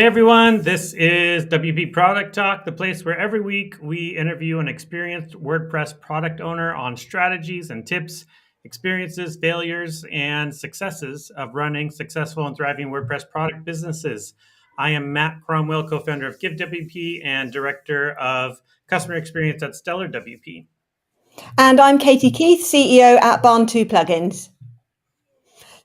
Hey everyone, this is WP Product Talk, the place where every week we interview an experienced WordPress product owner on strategies and tips, experiences, failures, and successes of running successful and thriving WordPress product businesses. I am Matt Cromwell, co-founder of GiveWP and director of customer experience at Stellar WP. And I'm Katie Keith, CEO at Barn2 Plugins.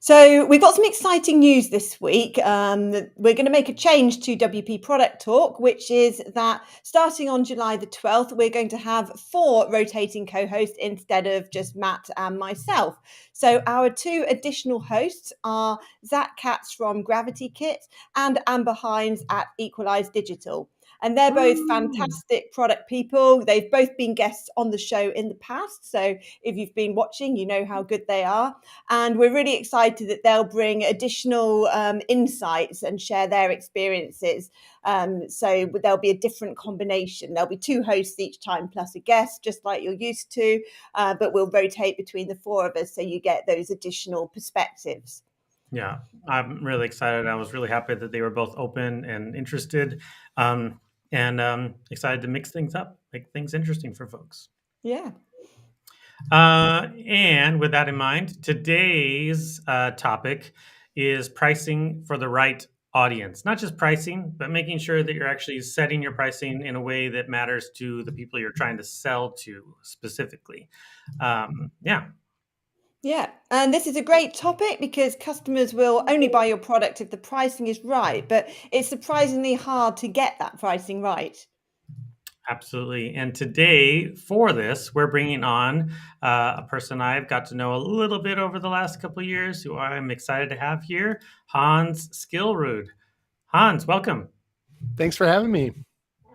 So we've got some exciting news this week. We're going to make a change to WP Product Talk, which is that starting on July the 12th, we're going to have 4 rotating co-hosts instead of just Matt and myself. So our 2 additional hosts are Zach Katz from Gravity Kit and Amber Hines at Equalize Digital. And they're both fantastic product people. They've both been guests on the show in the past. So if you've been watching, you know how good they are. And we're really excited that they'll bring additional insights and share their experiences. So there'll be a different combination. There'll be 2 hosts each time plus a guest, just like you're used to. But we'll rotate between the 4 of us so you get those additional perspectives. Yeah, I'm really excited. I was really happy that they were both open and interested. And excited to mix things up, make things interesting for folks. Yeah. And with that in mind, today's topic is pricing for the right audience. Not just pricing, but making sure that you're actually setting your pricing in a way that matters to the people you're trying to sell to specifically. Yeah, and this is a great topic because customers will only buy your product if the pricing is right, but it's surprisingly hard to get that pricing right. Absolutely. And today, for this, we're bringing on a person I've got to know a little bit over the last couple of years, who I'm excited to have here, Hans Skillrud. Hans, welcome. Thanks for having me.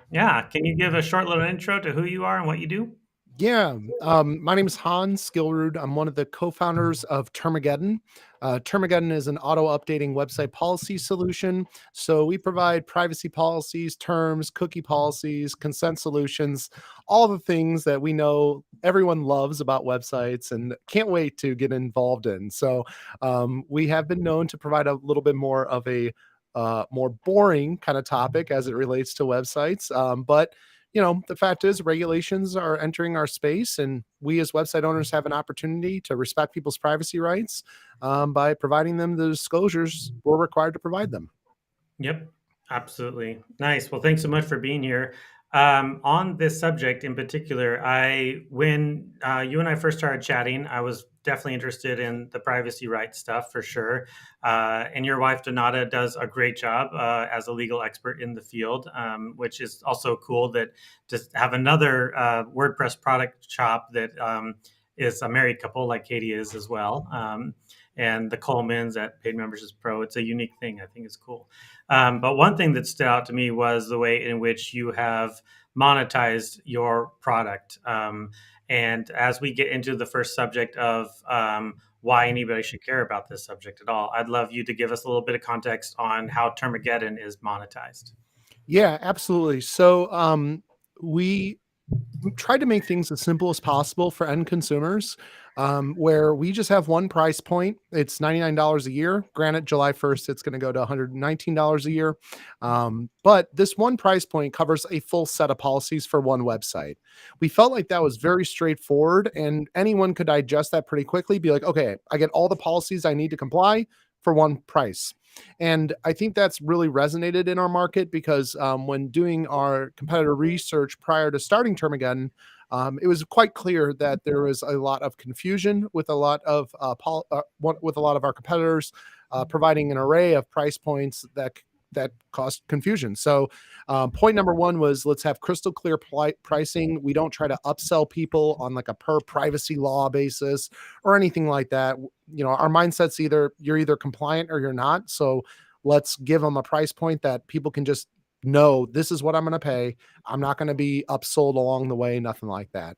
Yeah. Can you give a short little intro to who you are and what you do? Yeah, my name is Hans Skillrud. I'm one of the co-founders of Termageddon. Termageddon is an auto-updating website policy solution. So we provide privacy policies, terms, cookie policies, consent solutions, all the things that we know everyone loves about websites and can't wait to get involved in. So we have been known to provide a little bit more of a more boring kind of topic as it relates to websites, but you know, the fact is regulations are entering our space, and we as website owners have an opportunity to respect people's privacy rights by providing them the disclosures we're required to provide them. Yep, absolutely. Nice. Well, thanks so much for being here. On this subject in particular, when you and I first started chatting, I was definitely interested in the privacy rights stuff for sure. And your wife, Donata, does a great job as a legal expert in the field, which is also cool that to have another WordPress product shop that is a married couple like Katie is as well. And the Colemans at Paid Memberships Pro. It's a unique thing. I think is cool. But one thing that stood out to me was the way in which you have monetized your product. And as we get into the first subject of why anybody should care about this subject at all, I'd love you to give us a little bit of context on how Termageddon is monetized. Yeah, absolutely. So we tried to make things as simple as possible for end consumers, where we just have one price point. It's $99 a year. Granted, July 1st, it's going to go to $119 a year. But this one price point covers a full set of policies for one website. We felt like that was very straightforward, and anyone could digest that pretty quickly, be like, okay, I get all the policies I need to comply for one price. And I think that's really resonated in our market because when doing our competitor research prior to starting Termageddon, it was quite clear that there was a lot of confusion with a lot of our competitors providing an array of price points that caused confusion. So point number 1 was, let's have crystal clear pricing. We don't try to upsell people on like a per privacy law basis or anything like that. You know, our mindset's you're either compliant or you're not. So let's give them a price point that people can just know this is what I'm going to pay. I'm not going to be upsold along the way, nothing like that.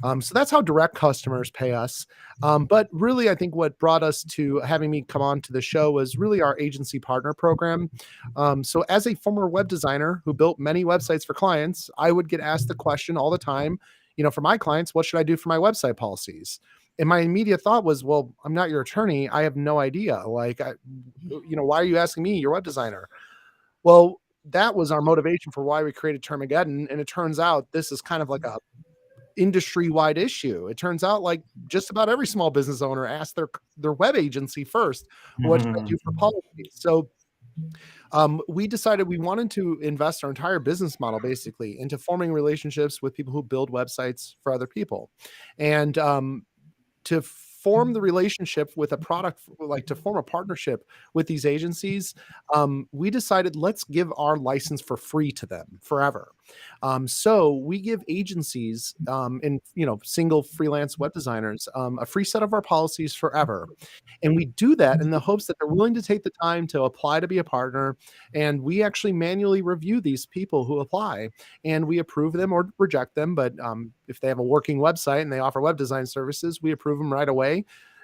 So that's how direct customers pay us. But really, I think what brought us to having me come on to the show was really our agency partner program. So as a former web designer who built many websites for clients, I would get asked the question all the time, you know, for my clients, what should I do for my website policies? And my immediate thought was, well, I'm not your attorney. I have no idea. Like, why are you asking me? You're a web designer. Well, that was our motivation for why we created Termageddon, and it turns out this is kind of like a industry-wide issue. It turns out like just about every small business owner asks their web agency first, what should I do for policy? So we decided we wanted to invest our entire business model basically into forming relationships with people who build websites for other people. And to form the relationship with a product, like to form a partnership with these agencies, we decided let's give our license for free to them forever. So we give agencies and single freelance web designers a free set of our policies forever. And we do that in the hopes that they're willing to take the time to apply to be a partner. And we actually manually review these people who apply, and we approve them or reject them. But if they have a working website and they offer web design services, we approve them right away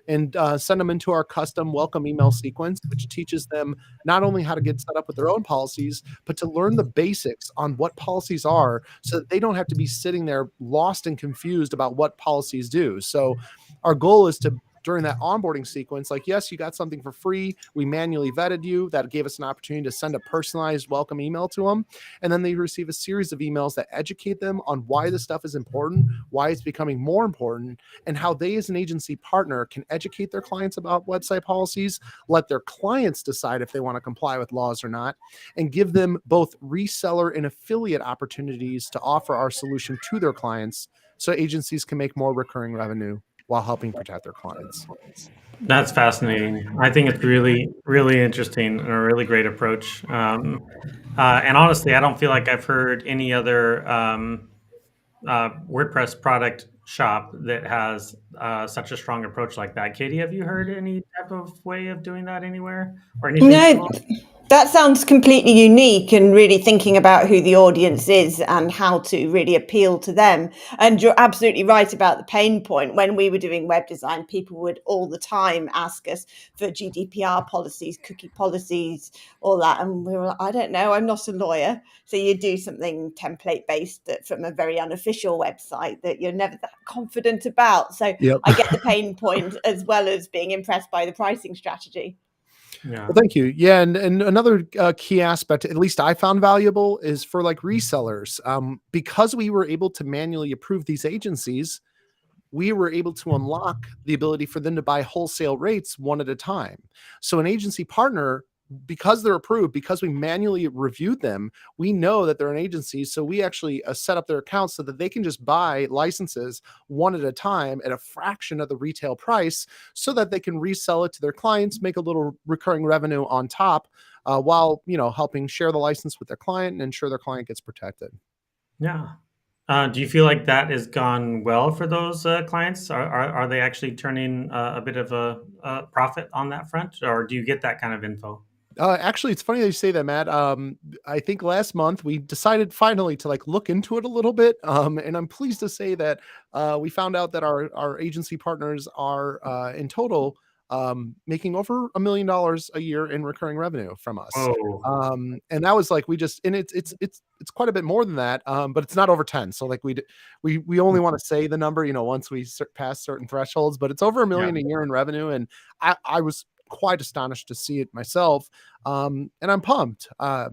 and send them into our custom welcome email sequence, which teaches them not only how to get set up with their own policies, but to learn the basics on what policies are so that they don't have to be sitting there lost and confused about what policies do. So our goal is to, during that onboarding sequence, like, yes, you got something for free. We manually vetted you. That gave us an opportunity to send a personalized welcome email to them. And then they receive a series of emails that educate them on why this stuff is important, why it's becoming more important, and how they as an agency partner can educate their clients about website policies, let their clients decide if they want to comply with laws or not, and give them both reseller and affiliate opportunities to offer our solution to their clients so agencies can make more recurring revenue while helping protect their clients. That's fascinating. I think it's really, really interesting and a really great approach. And honestly, I don't feel like I've heard any other WordPress product shop that has such a strong approach like that. Katie, have you heard any type of way of doing that anywhere or anything No, similar? that sounds completely unique, and really thinking about who the audience is and how to really appeal to them. And you're absolutely right about the pain point. When we were doing web design, people would all the time ask us for GDPR policies, cookie policies, all that. And we were like, I don't know, I'm not a lawyer. So you do something template based from a very unofficial website that you're never that confident about. So Yep. I get the pain point as well as being impressed by the pricing strategy. Yeah. Well, thank you. Yeah, and another key aspect, at least I found valuable, is for like resellers. Because we were able to manually approve these agencies, we were able to unlock the ability for them to buy wholesale rates one at a time. So an agency partner, because they're approved, because we manually reviewed them, we know that they're an agency. So we actually set up their accounts so that they can just buy licenses one at a time at a fraction of the retail price so that they can resell it to their clients, make a little recurring revenue on top, while, helping share the license with their client and ensure their client gets protected. Yeah. Do you feel like that has gone well for those clients? Are they actually turning a bit of a profit on that front, or do you get that kind of info? Actually, it's funny that you say that, Matt. I think last month we decided finally to like look into it a little bit, and I'm pleased to say that we found out that our agency partners are in total making over $1 million a year in recurring revenue from us. Oh, And that was like and it's quite a bit more than that, but it's not over 10. So like we only want to say the number, once we pass certain thresholds, but it's over $1 yeah, million a year in revenue, and I was quite astonished to see it myself. And I'm pumped. I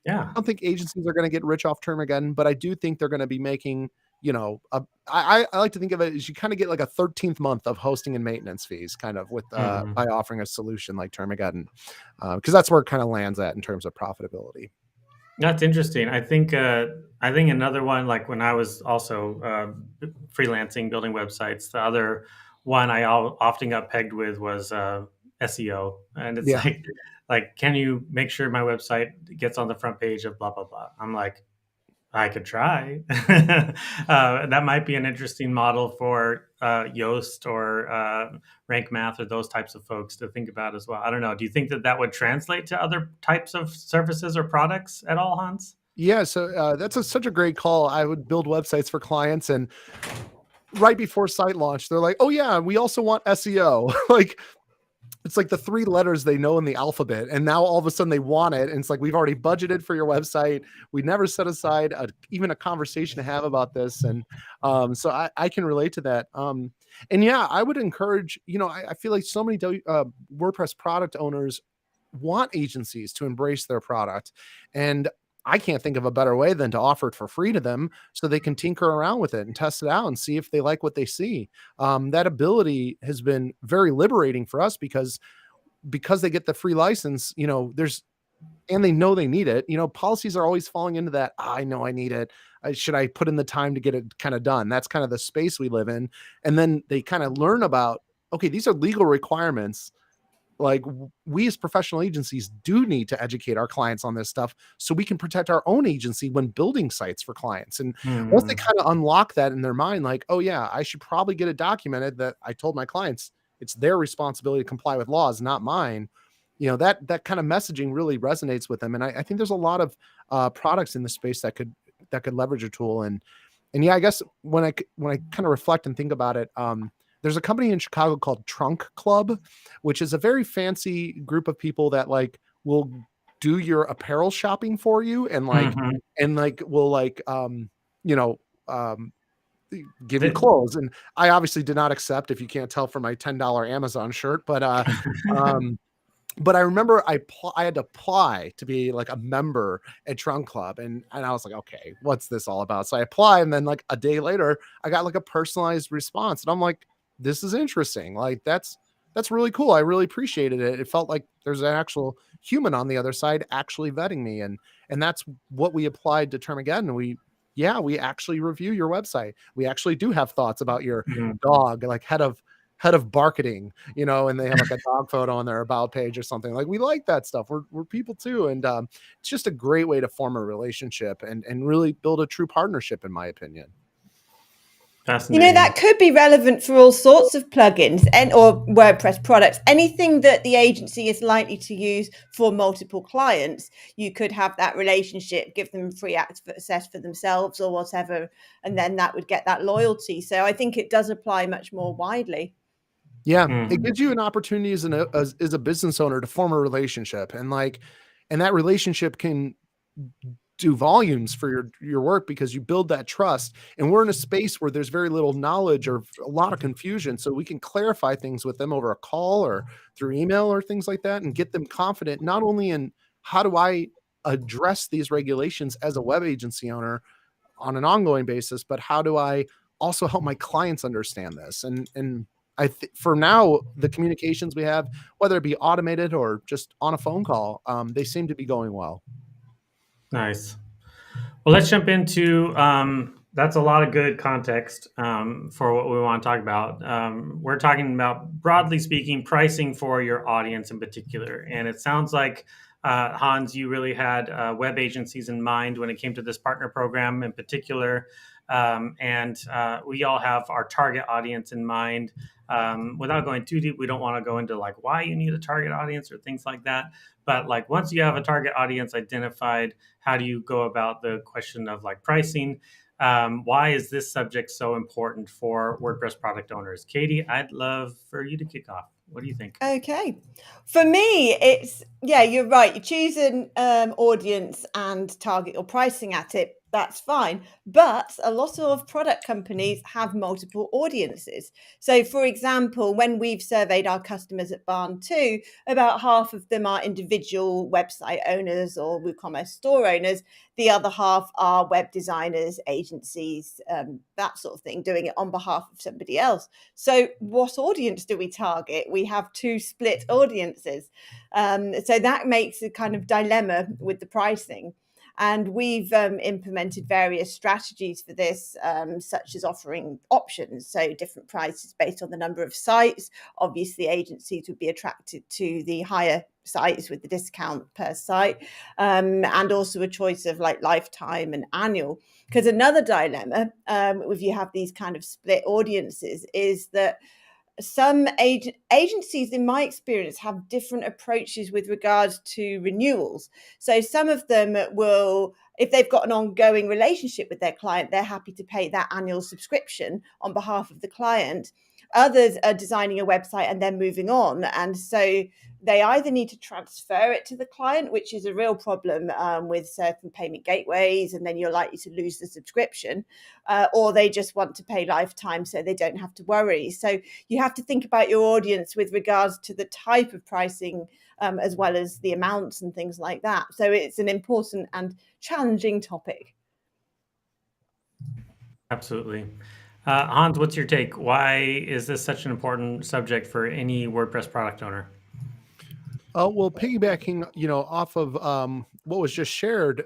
yeah. don't think agencies are going to get rich off Termageddon, but I do think they're going to be making, I like to think of it as you kind of get like a 13th month of hosting and maintenance fees kind of with, Mhm. by offering a solution like Termageddon, because that's where it kind of lands at in terms of profitability. That's interesting. I think another one, like when I was also freelancing, building websites, the other one often got pegged with was SEO, and it's Yeah. like, can you make sure my website gets on the front page of blah blah blah? I'm like, I could try. That might be an interesting model for Yoast or Rank Math or those types of folks to think about as well. I don't know. Do you think that that would translate to other types of services or products at all, Hans? Yeah. So that's such a great call. I would build websites for clients, and right before site launch, they're like, oh yeah, we also want SEO. Like, it's like the 3 letters they know in the alphabet, and now all of a sudden they want it, and it's like, we've already budgeted for your website. We never set aside even a conversation to have about this. And so I can relate to that. And yeah, I would encourage, I feel like so many WordPress product owners want agencies to embrace their product. And I can't think of a better way than to offer it for free to them so they can tinker around with it and test it out and see if they like what they see. That ability has been very liberating for us because they get the free license, and they know they need it. Policies are always falling into that. I know I need it. Should I put in the time to get it kind of done? That's kind of the space we live in. And then they kind of learn about, okay, these are legal requirements. Like, we as professional agencies do need to educate our clients on this stuff so we can protect our own agency when building sites for clients. And once they kind of unlock that in their mind, like, oh yeah, I should probably get it documented that I told my clients it's their responsibility to comply with laws, not mine. That kind of messaging really resonates with them. And I think there's a lot of products in the space that could leverage a tool. And yeah, I guess when I kind of reflect and think about it, there's a company in Chicago called Trunk Club, which is a very fancy group of people that like will do your apparel shopping for you and will give you clothes. And I obviously did not accept, if you can't tell from my $10 Amazon shirt, but but I remember I had to apply to be like a member at Trunk Club. And I was like, okay, what's this all about? So I apply. And then like a day later, I got like a personalized response. And I'm like, this is interesting. Like, that's really cool. I really appreciated it. It felt like there's an actual human on the other side actually vetting me. And that's what we applied to Termageddon. We actually review your website. We actually do have thoughts about your dog, like head of marketing, and they have like a dog photo on their about page or something. Like, we like that stuff. We're people too. And it's just a great way to form a relationship and really build a true partnership, in my opinion. That could be relevant for all sorts of plugins or WordPress products. Anything that the agency is likely to use for multiple clients, you could have that relationship, give them free access for themselves or whatever, and then that would get that loyalty. So I think it does apply much more widely. Yeah, it gives you an opportunity as a business owner to form a relationship, and that relationship can do volumes for your work because you build that trust. And we're in a space where there's very little knowledge or a lot of confusion. So we can clarify things with them over a call or through email or things like that and get them confident, not only in how do I address these regulations as a web agency owner on an ongoing basis, but how do I also help my clients understand this? And for now, the communications we have, whether it be automated or just on a phone call, they seem to be going well. Nice. Well, let's jump into that's a lot of good context for what we want to talk about. We're talking about, broadly speaking, pricing for your audience in particular. And it sounds like, Hans, you really had web agencies in mind when it came to this partner program in particular. And we all have our target audience in mind. Without going too deep, we don't want to go into like why you need a target audience or things like that. But like once you have a target audience identified, how do you go about the question of like pricing? Why is this subject so important for WordPress product owners? Katie, I'd love for you to kick off. What do you think? Okay. For me, it's, you're right. You choose an audience and target your pricing at it. That's fine. But a lot of product companies have multiple audiences. So, for example, when we've surveyed our customers at Barn2, about half of them are individual website owners or WooCommerce store owners. The other half are web designers, agencies, that sort of thing, doing it on behalf of somebody else. So what audience do we target? We have two split audiences. So that makes a kind of dilemma with the pricing. And we've implemented various strategies for this, such as offering options, so different prices based on the number of sites. Obviously, agencies would be attracted to the higher sites with the discount per site, and also a choice of like lifetime and annual. Because another dilemma, if you have these kind of split audiences, is that some agencies, in my experience, have different approaches with regards to renewals. So some of them will, if they've got an ongoing relationship with their client, they're happy to pay that annual subscription on behalf of the client. Others are designing a website and then moving on. And so they either need to transfer it to the client, which is a real problem with certain payment gateways, and then you're likely to lose the subscription, or they just want to pay lifetime so they don't have to worry. So you have to think about your audience with regards to the type of pricing as well as the amounts and things like that. So it's an important and challenging topic. Absolutely. Hans, what's your take? Why is this such an important subject for any WordPress product owner? Well, piggybacking, off of what was just shared,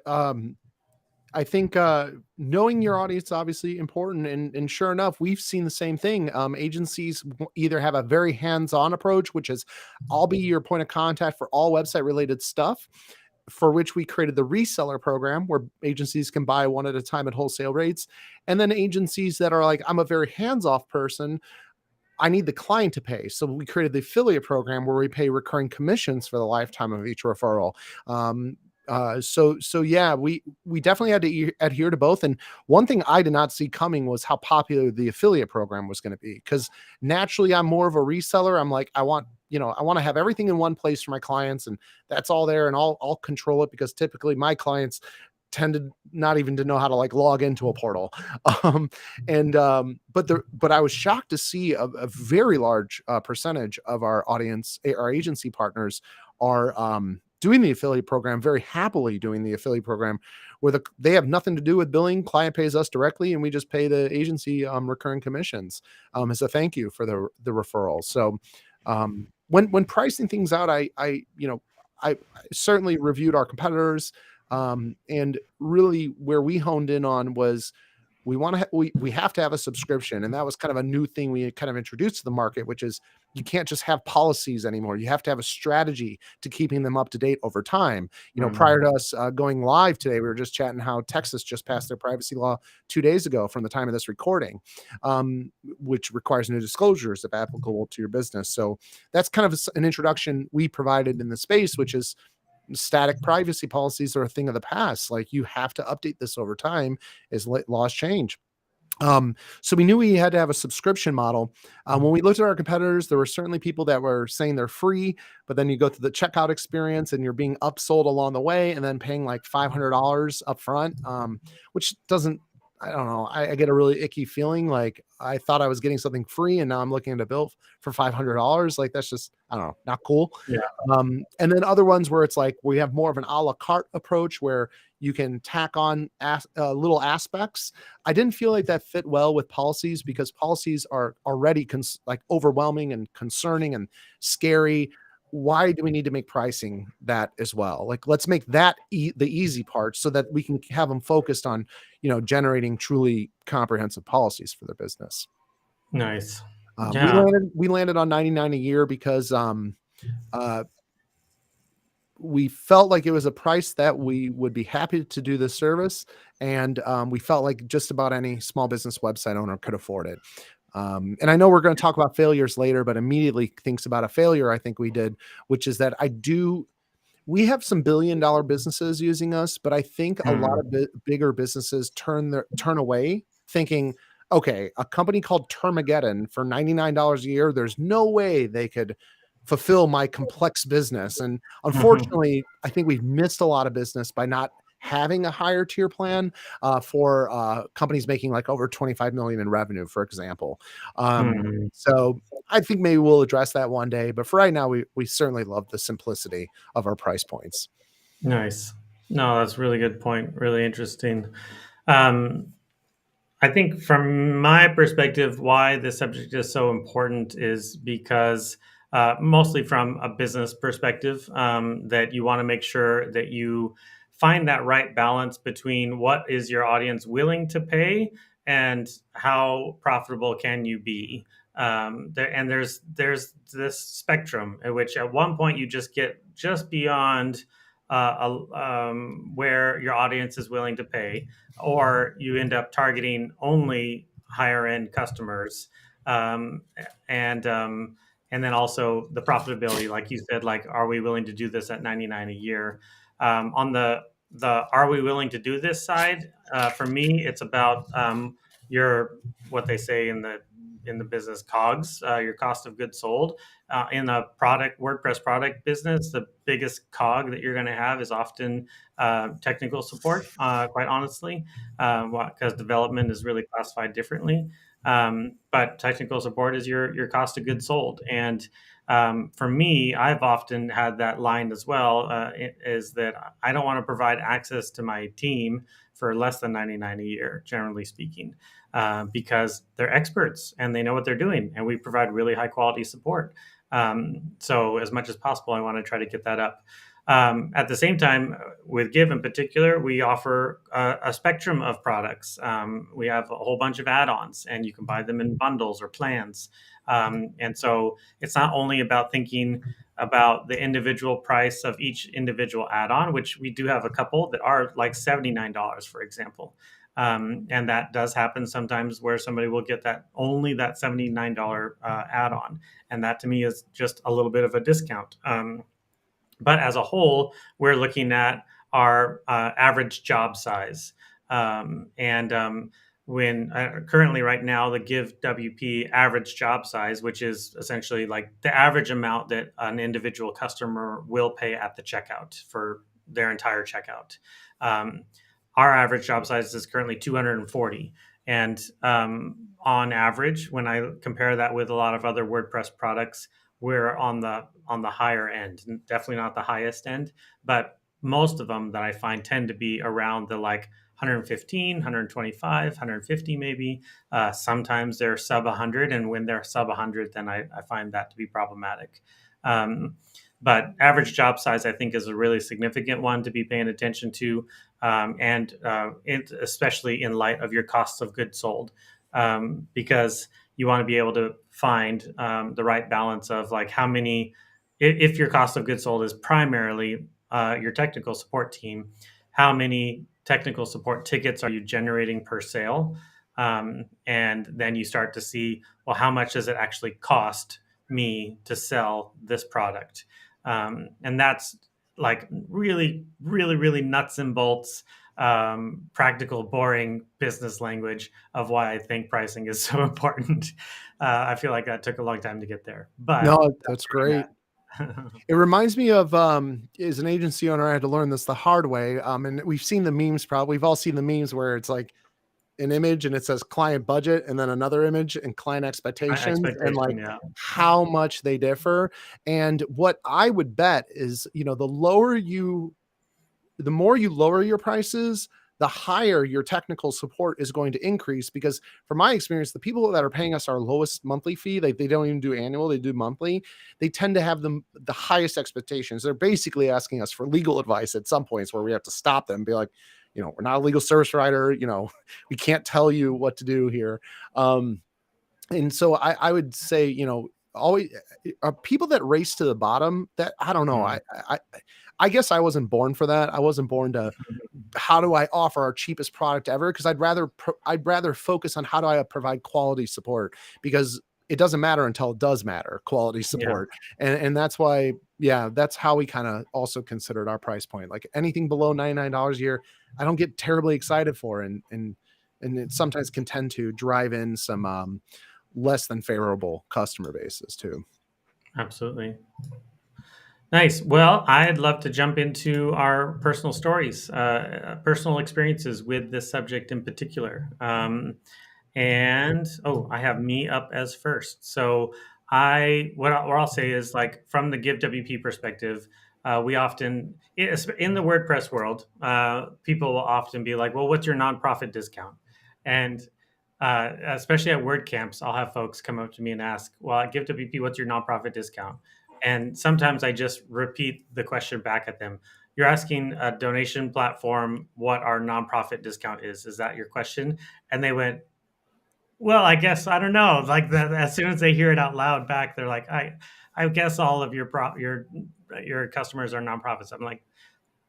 I think knowing your audience is obviously important, and sure enough, we've seen the same thing. Agencies either have a very hands-on approach, which is I'll be your point of contact for all website related stuff, for which we created the reseller program where agencies can buy one at a time at wholesale rates. And then agencies that are like, I'm a very hands-off person, I need the client to pay. So we created the affiliate program where we pay recurring commissions for the lifetime of each referral. So yeah, we definitely had to adhere to both. And one thing I did not see coming was how popular the affiliate program was going to be, because naturally I'm more of a reseller. I'm like, I want to have everything in one place for my clients, and that's all there, and I'll control it, because typically my clients tended not even to know how to like log into a portal. But I was shocked to see a very large percentage of our audience, our agency partners, are doing the affiliate program, very happily doing the affiliate program, where they have nothing to do with billing. Client pays us directly, and we just pay the agency recurring commissions as a thank you for the referral. So when pricing things out, I certainly reviewed our competitors. And really where we honed in on was we have to have a subscription. And that was kind of a new thing we kind of introduced to the market, which is you can't just have policies anymore. You have to have a strategy to keeping them up to date over time. Prior to us going live today, we were just chatting how Texas just passed their privacy law 2 days ago from the time of this recording, which requires new disclosures if applicable to your business. So that's kind of an introduction we provided in the space, which is static privacy policies are a thing of the past. Like, you have to update this over time as laws change. So we knew we had to have a subscription model. When we looked at our competitors, there were certainly people that were saying they're free, but then you go through the checkout experience and you're being upsold along the way, and then paying like $500 up front, which doesn't, I don't know. I get a really icky feeling. Like, I thought I was getting something free, and now I'm looking at a bill for $500. Like, that's just, I don't know, not cool. Yeah. And then other ones where it's like, we have more of an a la carte approach where you can tack on little aspects. I didn't feel like that fit well with policies, because policies are already like overwhelming and concerning and scary. Why do we need to make pricing that as well? Like, let's make that the easy part, so that we can have them focused on, generating truly comprehensive policies for their business. Nice. Yeah. We landed on $99 a year because we felt like it was a price that we would be happy to do this service. And we felt like just about any small business website owner could afford it. And I know we're going to talk about failures later, but immediately thinks about a failure I think we did, which is that we have some billion-dollar businesses using us, but I think a lot of bigger businesses turn away thinking, okay, a company called Termageddon for $99 a year, there's no way they could fulfill my complex business. And unfortunately, I think we've missed a lot of business by not having a higher tier plan for companies making like over 25 million in revenue, for example. So I think maybe we'll address that one day, but for right now, we certainly love the simplicity of our price points. Nice. No, that's a really good point. Really interesting. I think from my perspective, why this subject is so important is because mostly from a business perspective, that you want to make sure that you find that right balance between what is your audience willing to pay and how profitable can you be. There's this spectrum at which at one point you just get just beyond where your audience is willing to pay, or you end up targeting only higher end customers, and then also the profitability, like you said, like, are we willing to do this at 99 a year? On the are we willing to do this side, for me, it's about your, what they say in the in the business COGS, your cost of goods sold. In a WordPress product business, the biggest cog that you're going to have is often technical support, quite honestly, because development is really classified differently. But technical support is your cost of goods sold. And for me, I've often had that line as well, is that I don't want to provide access to my team for less than 99 a year, generally speaking, because they're experts and they know what they're doing, and we provide really high quality support. So as much as possible, I want to try to get that up. At the same time, with Give in particular, we offer a spectrum of products. We have a whole bunch of add-ons, and you can buy them in bundles or plans. And so it's not only about thinking about the individual price of each individual add-on, which we do have a couple that are like $79, for example. And that does happen sometimes where somebody will get only that $79 add-on. And that to me is just a little bit of a discount. But as a whole, we're looking at our average job size. When currently right now, the Give WP average job size, which is essentially like the average amount that an individual customer will pay at the checkout for their entire checkout. Our average job size is currently 240. And on average, when I compare that with a lot of other WordPress products, we're on the higher end, definitely not the highest end, but most of them that I find tend to be around the like 115, 125, 150 maybe. Sometimes they're sub 100, and when they're sub 100, then I find that to be problematic. But average job size, I think, is a really significant one to be paying attention to, especially in light of your costs of goods sold, because you want to be able to find the right balance of like how many, if your cost of goods sold is primarily your technical support team, how many technical support tickets are you generating per sale? And then you start to see, well, how much does it actually cost me to sell this product? And that's like really, really, really nuts and bolts, practical, boring business language of why I think pricing is so important. I feel like that took a long time to get there, but No, that's great. It reminds me of, as an agency owner, I had to learn this the hard way. And we've seen the memes, probably we've all seen the memes where it's like an image and it says client budget and then another image and client expectations and like expectation, yeah. how much they differ. And what I would bet is, the more you lower your prices, the higher your technical support is going to increase, because from my experience, the people that are paying us our lowest monthly fee, they don't even do annual, they do monthly. They tend to have the highest expectations. They're basically asking us for legal advice at some points where we have to stop them and be like, we're not a legal service provider. We can't tell you what to do here. And so I would say, always people that race to the bottom, that I don't know. I guess I wasn't born for that. I wasn't born to, how do I offer our cheapest product ever? Because I'd rather focus on how do I provide quality support, because it doesn't matter until it does matter, quality support. Yeah. And that's why, that's how we kind of also considered our price point. Like anything below $99 a year, I don't get terribly excited for, and it sometimes can tend to drive in some less than favorable customer bases too. Absolutely. Nice. Well, I'd love to jump into our personal stories, personal experiences with this subject in particular. I have me up as first. So what I'll say is, like, from the Give WP perspective, we often, in the WordPress world, people will often be like, well, what's your nonprofit discount? And especially at WordCamps, I'll have folks come up to me and ask, well, at Give WP, what's your nonprofit discount? And sometimes I just repeat the question back at them. You're asking a donation platform what our nonprofit discount is. Is that your question? And they went, well, I guess, I don't know. Like that, as soon as they hear it out loud back, they're like, I guess all of your customers are nonprofits. I'm like,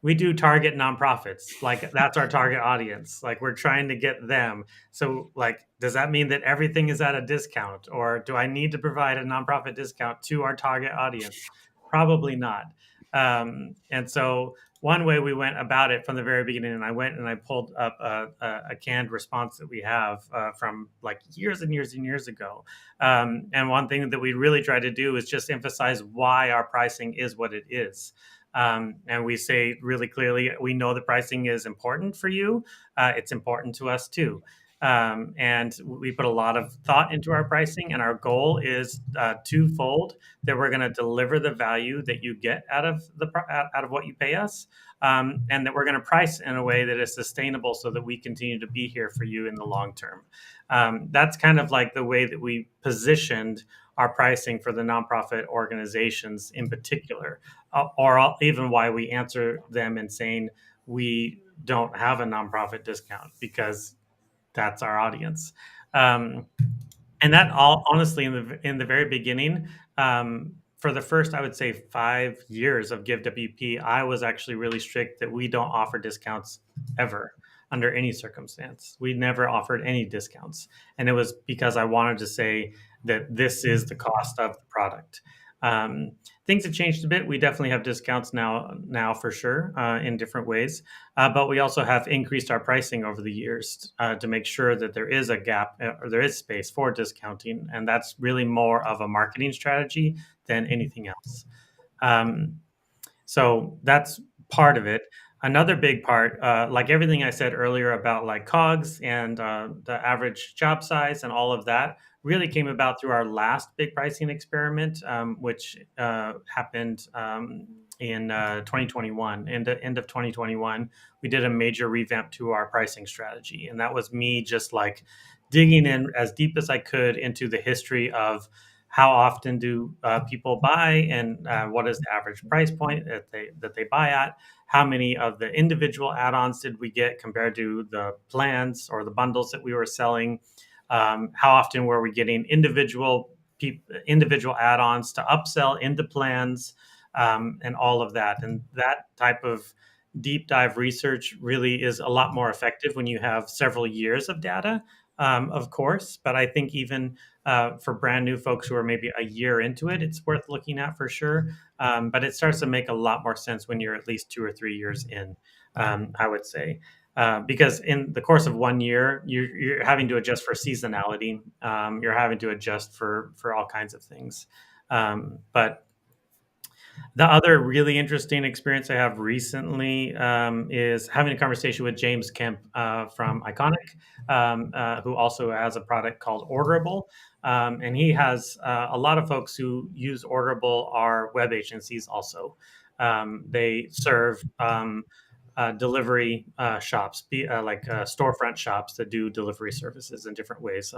we do target nonprofits. Like that's our target audience. Like we're trying to get them. So like, does that mean that everything is at a discount, or do I need to provide a nonprofit discount to our target audience? Probably not. And so one way we went about it from the very beginning, and I went and I pulled up a canned response that we have from like years and years and years ago. And one thing that we really try to do is just emphasize why our pricing is what it is. And we say really clearly, we know the pricing is important for you. It's important to us too. And we put a lot of thought into our pricing, and our goal is twofold: that we're going to deliver the value that you get out of what you pay us, and that we're going to price in a way that is sustainable so that we continue to be here for you in the long term. That's kind of like the way that we positioned our pricing for the nonprofit organizations in particular, or even why we answer them in saying we don't have a nonprofit discount, because that's our audience. And that all honestly in the very beginning, for the first, I would say 5 years of Give WP, I was actually really strict that we don't offer discounts ever under any circumstance. We never offered any discounts. And it was because I wanted to say that this is the cost of the product. Things have changed a bit. We definitely have discounts now for sure, in different ways. But we also have increased our pricing over the years to make sure that there is a gap, or there is space for discounting. And that's really more of a marketing strategy than anything else. So that's part of it. Another big part, like everything I said earlier about like COGS and the average job size and all of that, really came about through our last big pricing experiment, which happened in 2021. End of 2021, we did a major revamp to our pricing strategy. And that was me just like digging in as deep as I could into the history of how often do people buy, and what is the average price point that they buy at? How many of the individual add-ons did we get compared to the plans or the bundles that we were selling? How often were we getting individual add-ons to upsell into plans, and all of that? And that type of deep dive research really is a lot more effective when you have several years of data, of course. But I think even for brand new folks who are maybe a year into it, it's worth looking at for sure. But it starts to make a lot more sense when you're at least 2 or 3 years in, I would say. Because in the course of 1 year, you're having to adjust for seasonality. You're having to adjust for all kinds of things. But the other really interesting experience I have recently is having a conversation with James Kemp from Iconic, who also has a product called Orderable. And he has a lot of folks who use Orderable are web agencies also. They serve delivery shops, like storefront shops that do delivery services in different ways,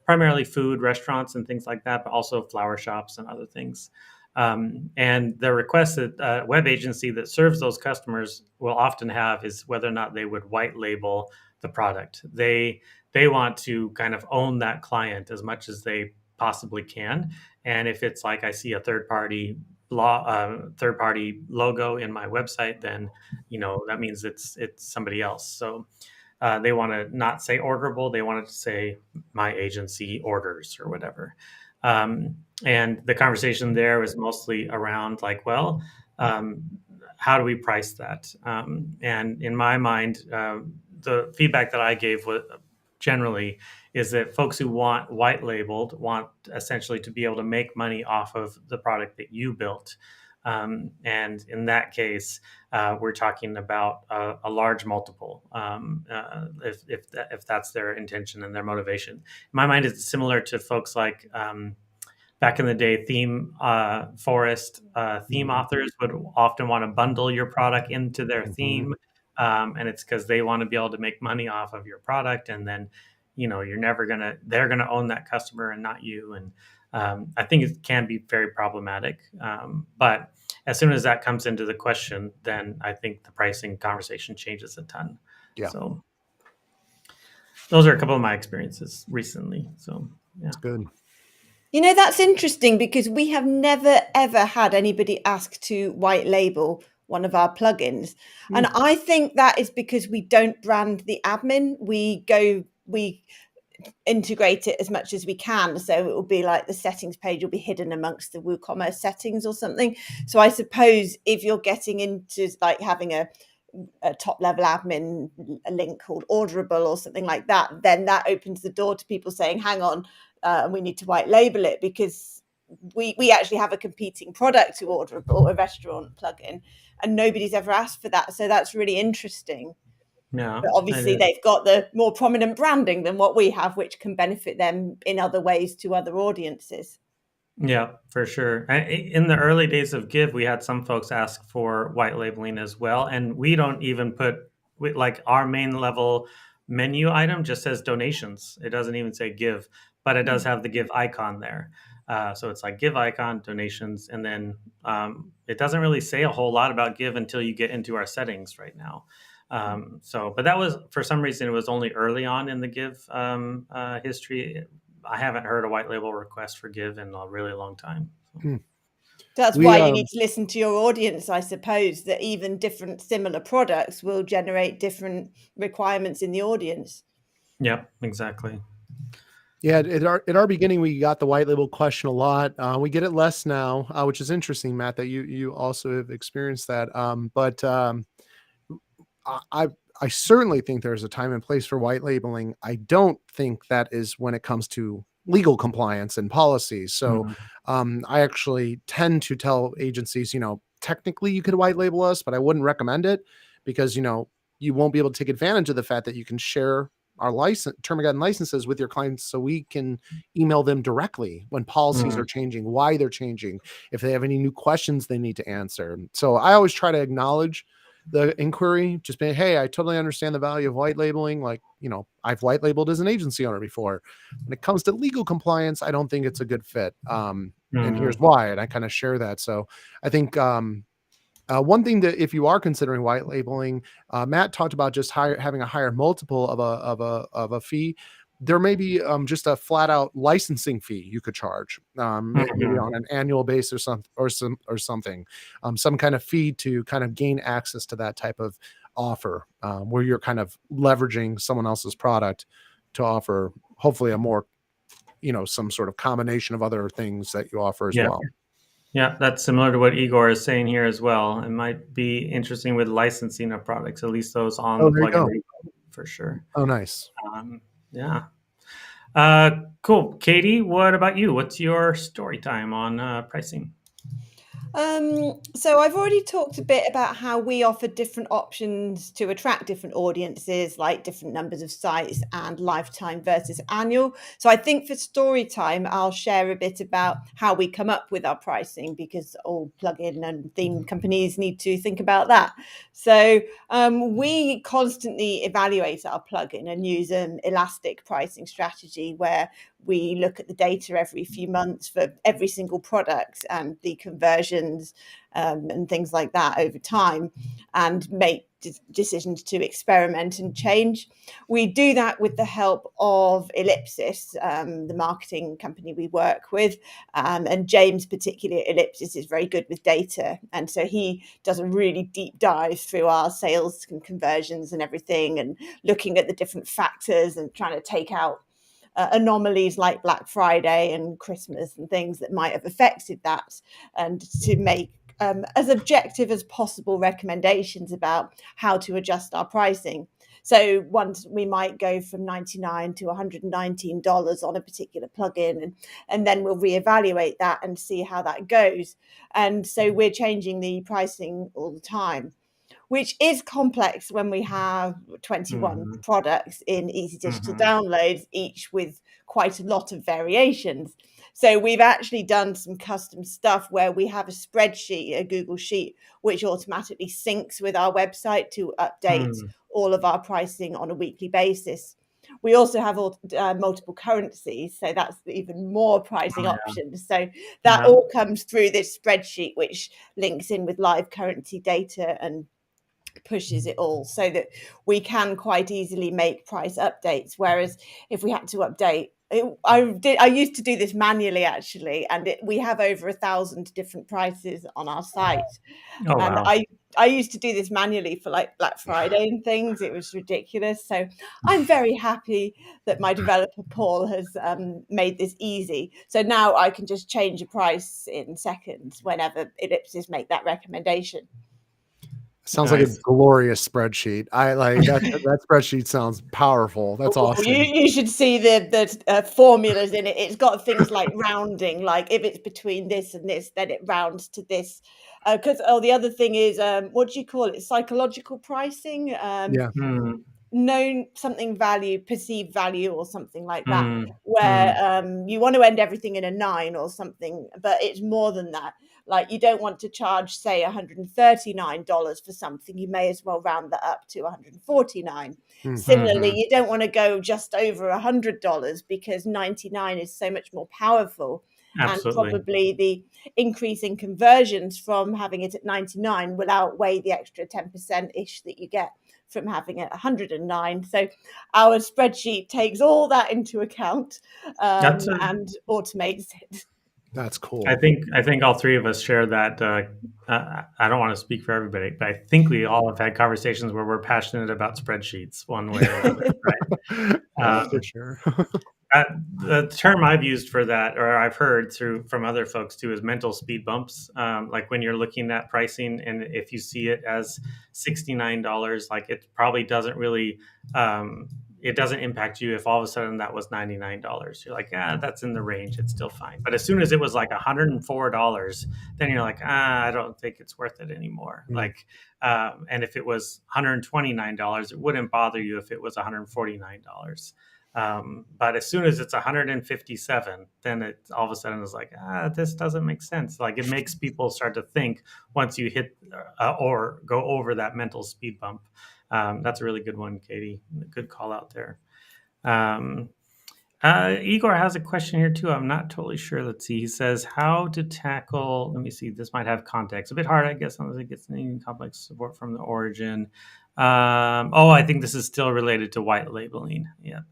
primarily food, restaurants, and things like that, but also flower shops and other things. And the request that a web agency that serves those customers will often have is whether or not they would white label the product. They want to kind of own that client as much as they possibly can. And if it's like I see a third party logo in my website, then that means it's somebody else. So they want to not say Orderable; they want it to say my agency orders or whatever. And the conversation there was mostly around like, well, how do we price that? And in my mind, the feedback that I gave was generally is that folks who want white labeled want essentially to be able to make money off of the product that you built. And in that case, we're talking about a large multiple, if that's their intention and their motivation. In my mind, it's similar to folks like back in the day, theme authors would often want to bundle your product into their theme. And it's because they want to be able to make money off of your product. And then, they're going to own that customer and not you. And I think it can be very problematic. But as soon as that comes into the question, then I think the pricing conversation changes a ton. Yeah. So those are a couple of my experiences recently. So yeah. That's good. That's interesting because we have never, ever had anybody ask to white label one of our plugins. And I think that is because we don't brand the admin. integrate it as much as we can. So it will be like the settings page will be hidden amongst the WooCommerce settings or something. So I suppose if you're getting into like having a top level admin a link called orderable or something like that, then that opens the door to people saying, hang on, we need to white label it, because we actually have a competing product to Orderable, a restaurant plugin, and nobody's ever asked for that. So that's really interesting. Yeah, But obviously they've got the more prominent branding than what we have, which can benefit them in other ways to other audiences. Yeah, for sure. In the early days of Give, we had some folks ask for white labeling as well, and we don't even put like our main level menu item just says donations. It doesn't even say Give, but it does have the Give icon there. So it's like Give icon, donations, and then it doesn't really say a whole lot about Give until you get into our settings right now. But that was, for some reason, it was only early on in the Give history. I haven't heard a white label request for Give in a really long time. Hmm. That's We why you need to listen to your audience, I suppose, that even different similar products will generate different requirements in the audience. Yep, exactly. Yeah, at our beginning, we got the white label question a lot. We get it less now, which is interesting, Matt, that you also have experienced that. I I certainly think there's a time and place for white labeling. I don't think that is when it comes to legal compliance and policies. So Mhm. I actually tend to tell agencies, technically you could white label us, but I wouldn't recommend it because, you won't be able to take advantage of the fact that you can share our Termageddon licenses with your clients so we can email them directly when policies Mhm. are changing, why they're changing, if they have any new questions they need to answer. So I always try to acknowledge the inquiry, just being, hey, I totally understand the value of white labeling. Like, I've white labeled as an agency owner before. When it comes to legal compliance, I don't think it's a good fit. And here's Mhm. why. And I kind of share that. So I think one thing that if you are considering white labeling, Matt talked about just having a higher multiple of a fee. There may be just a flat out licensing fee you could charge, maybe Mhm. on an annual basis or something, some kind of fee to kind of gain access to that type of offer, where you're kind of leveraging someone else's product to offer hopefully a more, some sort of combination of other things that you offer as Yeah. well. Yeah, that's similar to what Igor is saying here as well. It might be interesting with licensing of products, at least those on Oh, the there you plugin go. repo, for sure. Oh, nice. Yeah. Cool. Katie, what about you? What's your story time on pricing? So I've already talked a bit about how we offer different options to attract different audiences, like different numbers of sites and lifetime versus annual. So I think for story time, I'll share a bit about how we come up with our pricing, because all plugin and theme companies need to think about that. So we constantly evaluate our plugin and use an elastic pricing strategy where we look at the data every few months for every single product and the conversions and things like that over time, and make decisions to experiment and change. We do that with the help of Ellipsis, the marketing company we work with. And James, particularly at Ellipsis, is very good with data. And so he does a really deep dive through our sales and conversions and everything, and looking at the different factors and trying to take out anomalies like Black Friday and Christmas and things that might have affected that, and to make as objective as possible recommendations about how to adjust our pricing. So once we might go from $99 to $119 on a particular plugin, and then we'll reevaluate that and see how that goes. And so we're changing the pricing all the time, which is complex when we have 21 Mhm. products in Easy Digital Mhm. Downloads, each with quite a lot of variations. So we've actually done some custom stuff where we have a spreadsheet, a Google Sheet, which automatically syncs with our website to update Mhm. all of our pricing on a weekly basis. We also have multiple currencies, so that's even more pricing Oh, yeah. options. So that Yeah. all comes through this spreadsheet, which links in with live currency data and pushes it all, so that we can quite easily make price updates. Whereas if we had to update, I used to do this manually actually, and we have over 1,000 different prices on our site. Oh, And wow. I used to do this manually for like Black Friday and things. It was ridiculous. So I'm very happy that my developer Paul has made this easy. So now I can just change a price in seconds whenever ellipses make that recommendation. Sounds like a Nice. glorious spreadsheet. I like that. That spreadsheet sounds powerful. That's Oh, awesome. you should see the formulas in it. It's got things like rounding, like if it's between this and this, then it rounds to this. Because the other thing is, what do you call it? Psychological pricing. Yeah. Mm, Known something value, perceived value, or something like that, mm, where mm. you want to end everything in a 9 or something, but it's more than that. Like, you don't want to charge, say, $139 for something. You may as well round that up to 149. Similarly, Mhm. you don't want to go just over $100 because 99 is so much more powerful. And Absolutely. probably the increase in conversions from having it at 99 will outweigh the extra 10% ish that you get from having it 109. So our spreadsheet takes all that into account That's a and automates it. That's cool. I think all three of us share that. I don't want to speak for everybody, but I think we all have had conversations where we're passionate about spreadsheets one way or another, right? Yeah, for sure. The term I've used for that, or I've heard through from other folks too, is mental speed bumps. Like when you're looking at pricing, and if you see it as $69, like it probably doesn't really, it doesn't impact you if all of a sudden that was $99. You're like, that's in the range, it's still fine. But as soon as it was like $104, then you're like, I don't think it's worth it anymore. Mm. Like, and if it was $129, it wouldn't bother you if it was $149. But as soon as it's 157, then it all of a sudden is like, this doesn't make sense. Like it makes people start to think once you hit or go over that mental speed bump. That's a really good one, Katie. Good call out there. Igor has a question here too. I'm not totally sure. Let's see. He says how to tackle. Let me see. This might have context. A bit hard, I guess, unless it gets any complex support from the origin. I think this is still related to white labeling. Yep.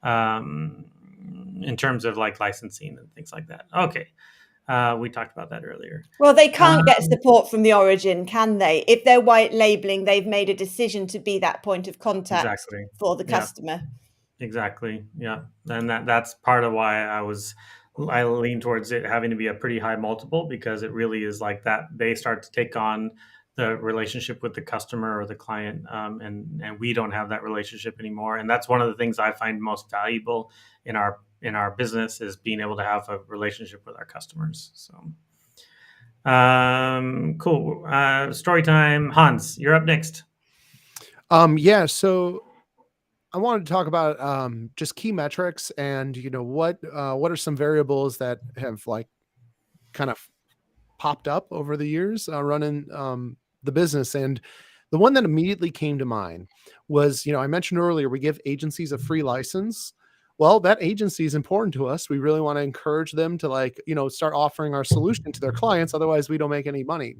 In terms of like licensing and things like that. Okay. We talked about that earlier. Well, they can't get Um, support from the origin, can they? If they're white labeling, they've made a decision to be that point of contact exactly. for the Yeah. customer. Exactly. Yeah. And that's part of why I lean towards it having to be a pretty high multiple, because it really is like that. They start to take on the relationship with the customer or the client, and we don't have that relationship anymore. And that's one of the things I find most valuable in our business, is being able to have a relationship with our customers. So, cool. Story time. Hans, you're up next. Yeah. So I wanted to talk about just key metrics and what are some variables that have like kind of popped up over the years running the business. And the one that immediately came to mind was, I mentioned earlier, we give agencies a free license. Well, that agency is important to us. We really want to encourage them to start offering our solution to their clients. Otherwise, we don't make any money.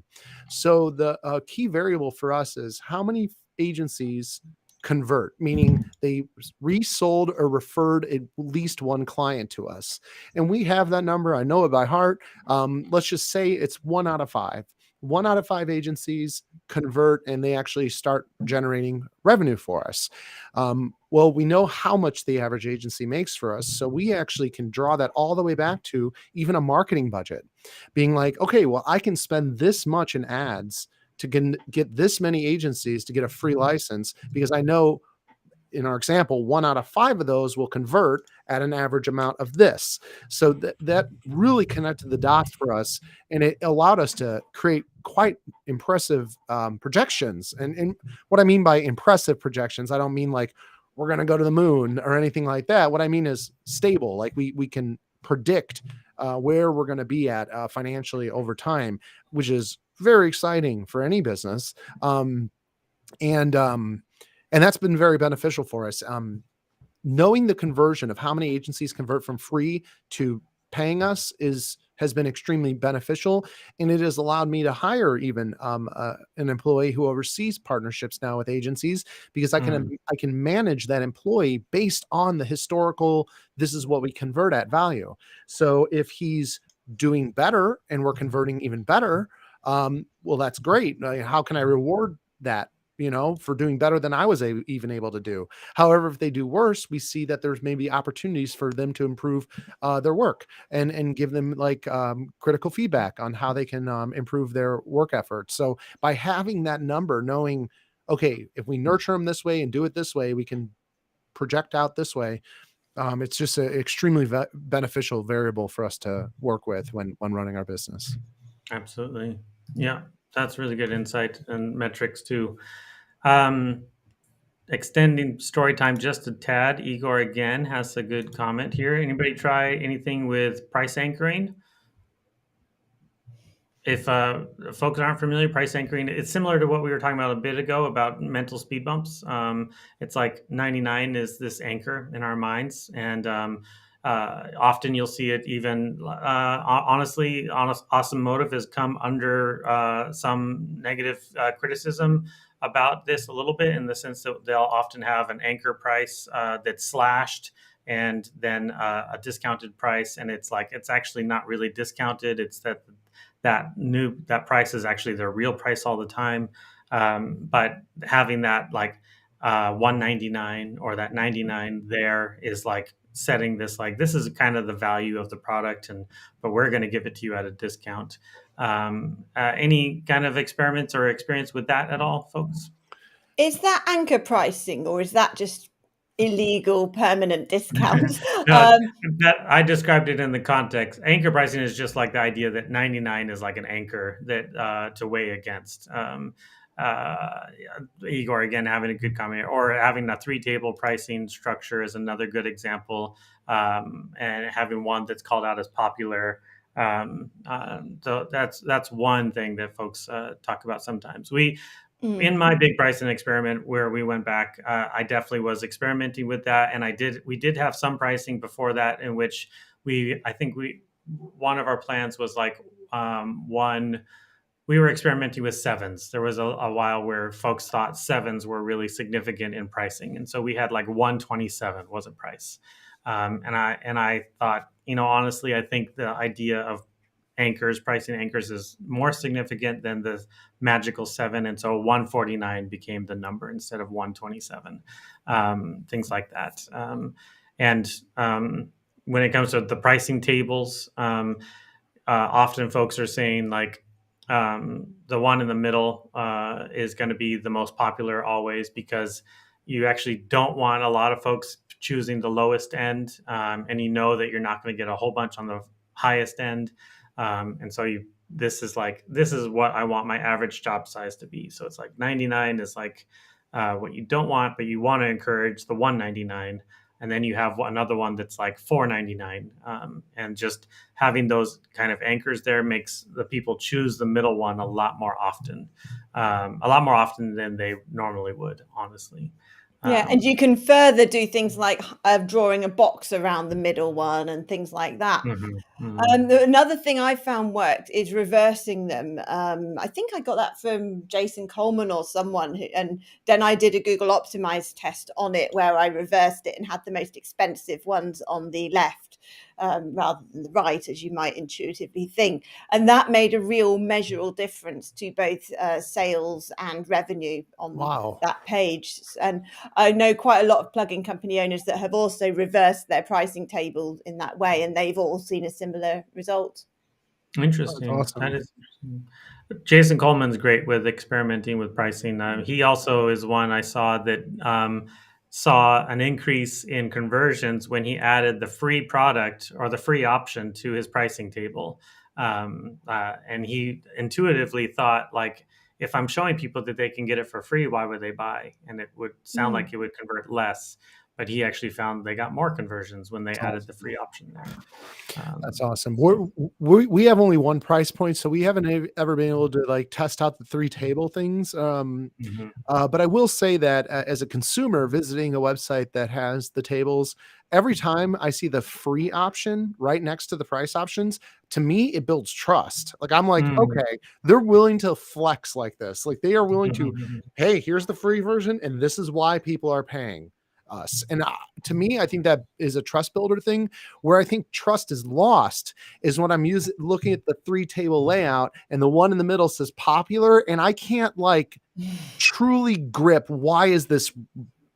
So the key variable for us is how many agencies convert, meaning they resold or referred at least one client to us. And we have that number. I know it by heart. Let's just say it's 1 out of 5. 1 out of 5 agencies convert and they actually start generating revenue for us. Well, we know how much the average agency makes for us. So we actually can draw that all the way back to even a marketing budget, being like, okay, well, I can spend this much in ads to get this many agencies to get a free license, because I know in our example, 1 out of 5 of those will convert at an average amount of this. So that really connected the dots for us, and it allowed us to create quite impressive projections. And what I mean by impressive projections, I don't mean like we're going to go to the moon or anything like that. What I mean is stable. Like we can predict where we're going to be at financially over time, which is very exciting for any business. And that's been very beneficial for us. Knowing the conversion of how many agencies convert from free to paying us has been extremely beneficial, and it has allowed me to hire even an employee who oversees partnerships now with agencies, because Mm, I can manage that employee based on the historical. This is what we convert at value. So if he's doing better and we're converting even better, well, that's great. How can I reward that? For doing better than I was even able to do. However, if they do worse, we see that there's maybe opportunities for them to improve their work, and give them like critical feedback on how they can improve their work effort. So by having that number, knowing, okay, if we nurture them this way and do it this way, we can project out this way. It's just an extremely beneficial variable for us to work with when running our business. absolutely. Yeah, that's really good insight and metrics too. Um, Extending story time just a tad. Igor again has a good comment here. Anybody try anything with price anchoring? If folks aren't familiar, price anchoring, it's similar to what we were talking about a bit ago about mental speed bumps. It's like 99 is this anchor in our minds. And often you'll see it even, honestly, Awesome Motive has come under some negative criticism about this a little bit, in the sense that they'll often have an anchor price that's slashed, and then a discounted price. And it's like, it's actually not really discounted. It's that price is actually their real price all the time. But having that like 199 or that 99 there is like setting this, like, this is kind of the value of the product, and but we're going to give it to you at a discount. Any kind of experiments or experience with that at all, folks? Is that anchor pricing, or is that just illegal permanent discount? No, that I described it in the context. Anchor pricing is just like the idea that 99 is like an anchor that to weigh against. Uh, Igor again having a good comment, or having a three-table pricing structure is another good example, and having one that's called out as popular. So that's one thing that folks talk about sometimes. In my big pricing experiment where we went back, I definitely was experimenting with that, and we did have some pricing before that, in which I think one of our plans was like, one, we were experimenting with sevens. There was a while where folks thought sevens were really significant in pricing, and so we had like 127 was a price. And I thought, honestly, I think the idea of pricing anchors, is more significant than the magical seven, and so 149 became the number instead of 127. Things like that. And when it comes to the pricing tables, often folks are saying like, the one in the middle is going to be the most popular always, because you actually don't want a lot of folks choosing the lowest end, and that you're not going to get a whole bunch on the highest end. And so this is what I want my average job size to be. So it's like 99 is like what you don't want, but you want to encourage the 199. And then you have another one that's like 499, and just having those kind of anchors there makes the people choose the middle one a lot more often than they normally would, honestly. Yeah, and you can further do things like drawing a box around the middle one and things like that. Mhm, mhm. Another thing I found worked is reversing them. I think I got that from Jason Coleman or someone, and then I did a Google Optimize test on it where I reversed it and had the most expensive ones on the left, rather than the right, as you might intuitively think. And that made a real measurable difference to both sales and revenue on Wow. that page. And I know quite a lot of plugin company owners that have also reversed their pricing tables in that way, and they've all seen a similar result. That's Interesting. That awesome. is interesting. Jason Coleman's great with experimenting with pricing. He also is one I saw that saw an increase in conversions when he added the free product or the free option to his pricing table. And he intuitively thought, like, if I'm showing people that they can get it for free, why would they buy? And it would sound like it would convert less. But he actually found they got more conversions when they That's added the awesome. free option there. That's awesome. We have only one price point, so we haven't ever been able to like test out the 3 table things. Mhm. But I will say that as a consumer visiting a website that has the tables, every time I see the free option right next to the price options, to me, it builds trust. Like, I'm like, Mm. okay, they're willing to flex like this. Like, they are willing to, Mhm. hey, here's the free version, and this is why people are paying us. And to me, I think that is a trust builder thing. Where I think trust is lost is when I'm looking at the 3 table layout and the one in the middle says popular, and I can't like truly grip why is this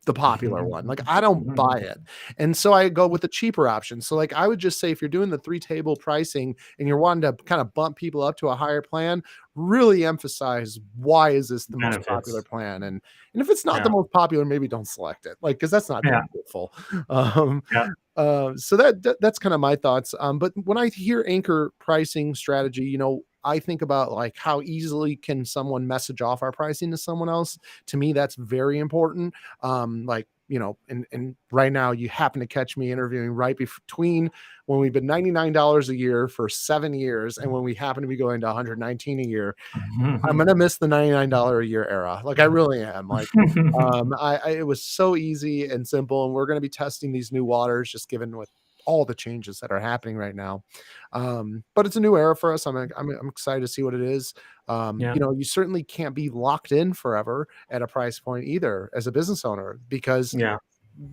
the popular one. Like, I don't Mhm. buy it. And so I go with the cheaper option. So like, I would just say if you're doing the 3 table pricing and you're wanting to kind of bump people up to a higher plan, really emphasize why is this the most popular Benefits. plan? And if it's not the Yeah. most popular, maybe don't select it. Like, cause that's not Yeah. very helpful. Um, Yeah. so that's kind of my thoughts. But when I hear anchor pricing strategy, I think about like how easily can someone message off our pricing to someone else. To me, that's very important. Like, and right now you happen to catch me interviewing right between when we've been $99 a year for 7 years and when we happen to be going to 119 a year. I'm Mhm. gonna miss the $99 a year era. Like, I really am. Like, it was so easy and simple, and we're gonna be testing these new waters just given with all the changes that are happening right now. But it's a new era for us. I'm excited to see what it is. Yeah. You certainly can't be locked in forever at a price point either as a business owner, because Yeah.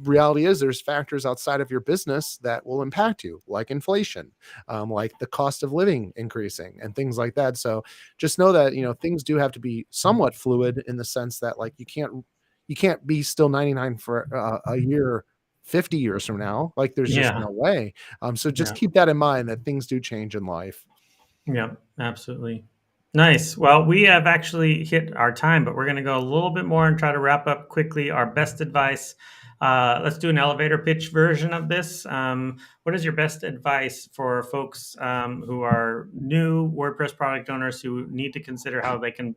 reality is there's factors outside of your business that will impact you, like inflation, like the cost of living increasing and things like that. So just know that, things do have to be somewhat fluid in the sense that like you can't be still 99 for a year 50 years from now. Like, there's just Yeah. no way. So just Yeah. keep that in mind that things do change in life. Yeah. Absolutely. Nice. Well, we have actually hit our time, but we're going to go a little bit more and try to wrap up quickly our best advice. Let's do an elevator pitch version of this. What is your best advice for folks who are new WordPress product owners who need to consider how they can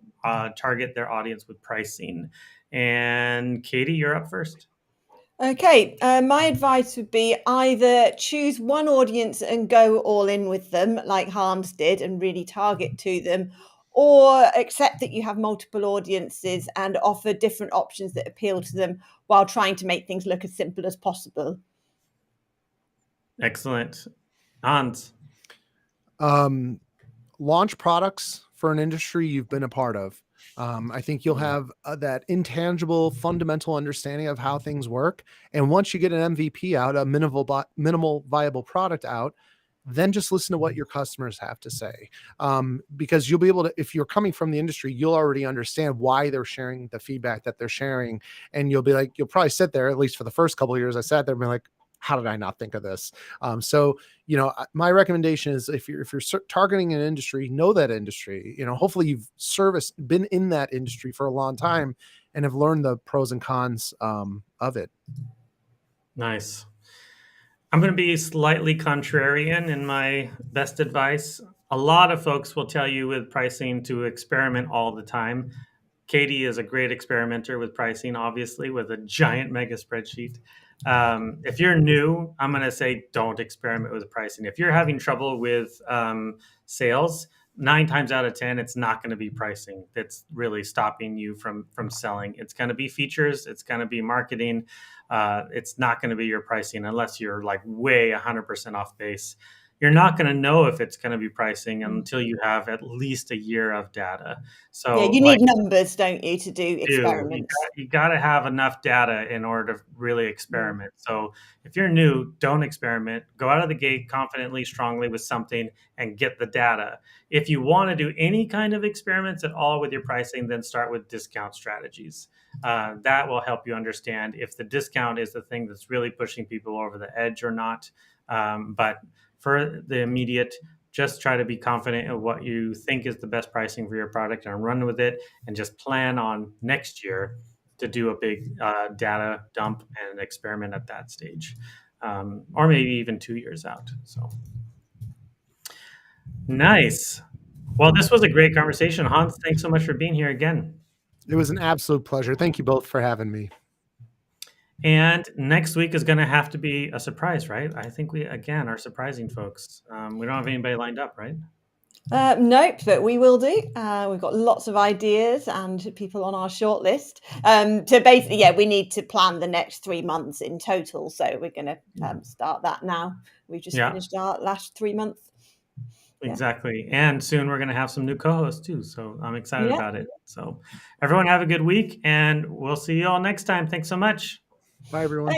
target their audience with pricing? And Katie, you're up first. Okay, my advice would be either choose one audience and go all in with them, like Hans did, and really target to them, or accept that you have multiple audiences and offer different options that appeal to them while trying to make things look as simple as possible. Excellent. Hans. Um, Launch products for an industry you've been a part of. I think you'll Yeah. have that intangible, fundamental understanding of how things work. And once you get an MVP out, a minimal viable product out, then just listen to what your customers have to say. Because you'll be able to, if you're coming from the industry, you'll already understand why they're sharing the feedback that they're sharing. And you'll be like, you'll probably sit there, at least for the first couple of years, I sat there and be like, how did I not think of this? So my recommendation is if you're targeting an industry, know that industry. Hopefully you've been in that industry for a long time and have learned the pros and cons of it. Nice. I'm going to be slightly contrarian in my best advice. A lot of folks will tell you with pricing to experiment all the time. Katie is a great experimenter with pricing, obviously, with a giant mega spreadsheet. If you're new, I'm going to say don't experiment with pricing. If you're having trouble with sales, 9 times out of 10, it's not going to be pricing that's really stopping you from selling. It's going to be features. It's going to be marketing. It's not going to be your pricing unless you're like way 100% off base. You're not going to know if it's going to be pricing until you have at least a year of data. Yeah, So, you like, need numbers, don't you, to do do. experiments? You got to have enough data in order to really Mm. experiment. So if you're new, don't experiment. Go out of the gate confidently, strongly with something and get the data. If you want to do any kind of experiments at all with your pricing, then start with discount strategies. That will help you understand if the discount is the thing that's really pushing people over the edge or not. But for the immediate, just try to be confident in what you think is the best pricing for your product and run with it, and just plan on next year to do a big data dump and experiment at that stage, or maybe even 2 years out. So nice. Well, this was a great conversation. Hans, thanks so much for being here again. It was an absolute pleasure. Thank you both for having me. And next week is going to have to be a surprise, right? I think we, again, are surprising folks. We don't have anybody lined up, right? Nope, but we will do. We've got lots of ideas and people on our shortlist. So basically, yeah, we need to plan the next 3 months in total. So we're going to start that now. We've just finished our last 3 months. Exactly. And soon we're going to have some new co-hosts too. So I'm excited Yeah. about it. So everyone have a good week and we'll see you all next time. Thanks so much. Bye, everyone.